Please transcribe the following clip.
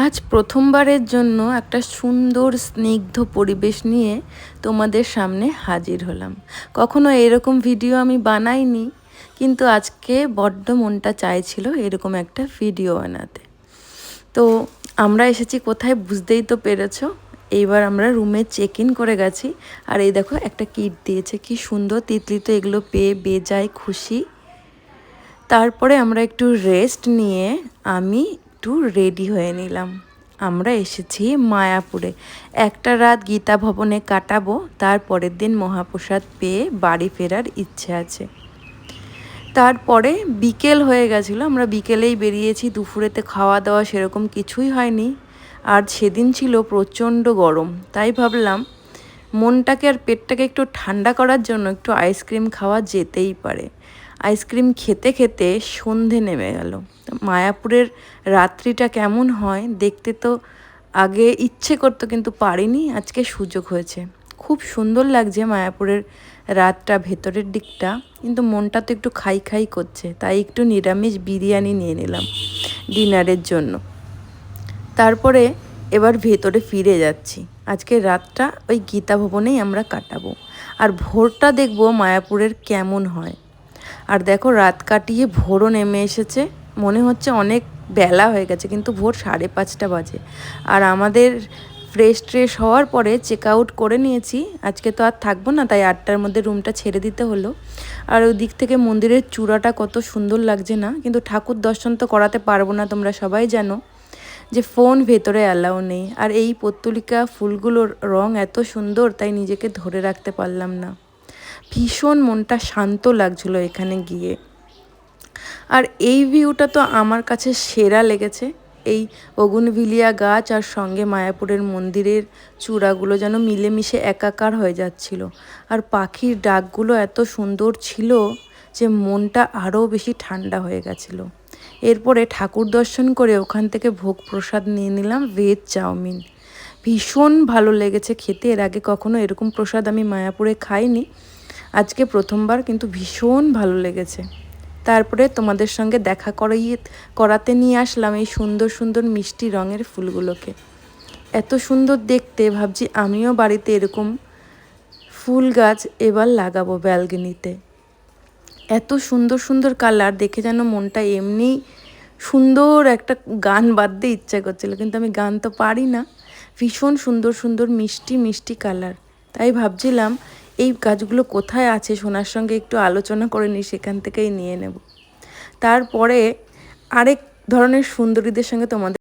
আজ প্রথমবারের জন্য একটা সুন্দর স্নিগ্ধ পরিবেশ নিয়ে তোমাদের সামনে হাজির হলাম। কখনো এরকম ভিডিও আমি বানাইনি, কিন্তু আজকে বড্ড মনটা চাইছিল এরকম একটা ভিডিও বানাতে। তো আমরা এসেছি কোথায় বুঝতেই তো পেরেছ। এইবার আমরা রুমে চেক ইন করে গেছি, আর এই দেখো একটা কিট দিয়েছে, কি সুন্দর। তিতলি তো এগুলো পেয়ে বেজায় খুশি। তারপরে আমরা একটু রেস্ট নিয়ে আমি একটু রেডি হয়ে নিলাম। আমরা এসেছি মায়াপুরে, একটা রাত গীতা ভবনে কাটাবো, তারপরের দিন মহাপ্রসাদ পেয়ে বাড়ি ফেরার ইচ্ছে আছে। তারপরে বিকেল হয়ে গেছিলো, আমরা বিকেলেই বেরিয়েছি। দুপুরেতে খাওয়া দাওয়া সেরকম কিছুই হয়নি, আর সেদিন ছিল প্রচণ্ড গরম। তাই ভাবলাম মনটাকে আর পেটটাকে একটু ঠান্ডা করার জন্য একটু আইসক্রিম খাওয়া যেতেই পারে। আইসক্রিম খেতে খেতে সন্ধে নেমে গেল। মায়াপুরের রাত্রিটা কেমন হয় দেখতে তো আগে ইচ্ছে করতো, কিন্তু পারিনি। আজকে সুযোগ হয়েছে। খুব সুন্দর লাগছে মায়াপুরের রাতটা, ভেতরের দিকটা, কিন্তু মনটা তো একটু খাই খাই করছে। তাই একটু নিরামিষ বিরিয়ানি নিয়ে নিলাম ডিনারের জন্য। তারপরে এবার ভেতরে ফিরে যাচ্ছি। আজকে রাতটা ওই গীতা ভবনেই আমরা কাটাবো, আর ভোরটা দেখবো মায়াপুরের কেমন হয়। আর দেখো রাত কাটিয়ে ভোরও নেমে এসেছে। মনে হচ্ছে অনেক বেলা হয়ে গেছে, কিন্তু ভোর 5:30 বাজে। আর আমাদের ফ্রেশ ট্রেশ হওয়ার পরে চেক আউট করে নিয়েছি। আজকে তো আর থাকবো না, তাই 8টার মধ্যে রুমটা ছেড়ে দিতে হলো। আর ওই দিক থেকে মন্দিরের চূড়াটা কত সুন্দর লাগছে না? কিন্তু ঠাকুর দর্শন তো করাতে পারবো না, তোমরা সবাই জানো যে ফোন ভেতরে অ্যালাউ নেই। আর এই পত্তলিকা ফুলগুলোর রং এত সুন্দর, তাই নিজেকে ধরে রাখতে পারলাম না। ভীষণ মনটা শান্ত লাগছিল এখানে গিয়ে। আর এই ভিউটা তো আমার কাছে সেরা লেগেছে। এই বগুনভিলিয়া গাছ আর সঙ্গে মায়াপুরের মন্দিরের চূড়াগুলো যেন মিলেমিশে একাকার হয়ে যাচ্ছিল। আর পাখির ডাকগুলো এত সুন্দর ছিল যে মনটা আরও বেশি ঠান্ডা হয়ে গেছিলো। এরপরে ঠাকুর দর্শন করে ওখান থেকে ভোগ প্রসাদ নিয়ে নিলাম, ভেজ চাউমিন। ভীষণ ভালো লেগেছে খেতে। এর আগে কখনো এরকম প্রসাদ আমি মায়াপুরে খাইনি, আজকে প্রথমবার, কিন্তু ভীষণ ভালো লেগেছে। তারপরে তোমাদের সঙ্গে দেখা করাতে নিয়ে আসলাম এই সুন্দর সুন্দর মিষ্টি রঙের ফুলগুলোকে। এত সুন্দর দেখতে, ভাবছি আমিও বাড়িতে এরকম ফুল গাছ এবার লাগাবো ব্যালকনিতে। এত সুন্দর সুন্দর কালার দেখে যেন মনটা এমনি সুন্দর একটা গান বাঁধতে ইচ্ছা করছিল, কিন্তু আমি গান তো পারি না। ভীষণ সুন্দর সুন্দর মিষ্টি মিষ্টি কালার। তাই ভাবছিলাম এই গাছগুলো কোথায় আছে, সোনার সঙ্গে একটু আলোচনা করে নিই, সেখান থেকেই নিয়ে নেব। তারপরে আরেক ধরনের সুন্দরীদের সঙ্গে তোমাদের